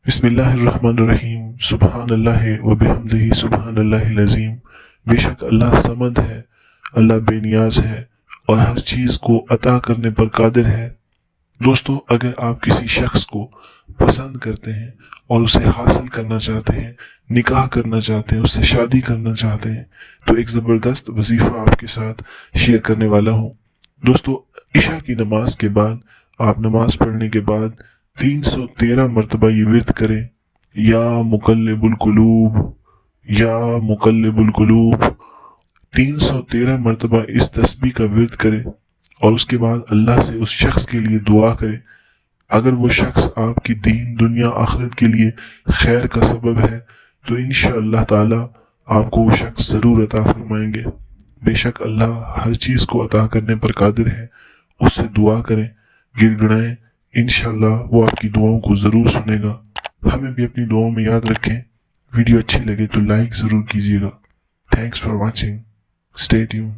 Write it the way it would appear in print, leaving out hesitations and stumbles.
بسم اللہ الرحمن الرحیم سبحان اللہ و بحمدہ سبحان اللہ العظیم۔ بے شک اللہ صمد ہے، اللہ بے نیاز ہے اور ہر چیز کو عطا کرنے پر قادر ہے۔ دوستو، اگر آپ کسی شخص کو پسند کرتے ہیں اور اسے حاصل کرنا چاہتے ہیں، نکاح کرنا چاہتے ہیں، اس سے شادی کرنا چاہتے ہیں، تو ایک زبردست وظیفہ آپ کے ساتھ شیئر کرنے والا ہوں۔ دوستو، عشاء کی نماز کے بعد آپ نماز پڑھنے کے بعد 313 مرتبہ یہ ورد کریں، یا مقلب القلوب یا مقلب القلوب۔ 313 مرتبہ اس تسبیح کا ورد کریں اور اس کے بعد اللہ سے اس شخص کے لیے دعا کریں۔ اگر وہ شخص آپ کی دین دنیا آخرت کے لیے خیر کا سبب ہے تو انشاءاللہ تعالی آپ کو وہ شخص ضرور عطا فرمائیں گے۔ بے شک اللہ ہر چیز کو عطا کرنے پر قادر ہے۔ اس سے دعا کریں، گر گڑائیں، انشاءاللہ وہ آپ کی دعاؤں کو ضرور سنے گا۔ ہمیں بھی اپنی دعاؤں میں یاد رکھیں۔ ویڈیو اچھی لگے تو لائک ضرور کیجیے گا۔ Thanks for watching, stay tune.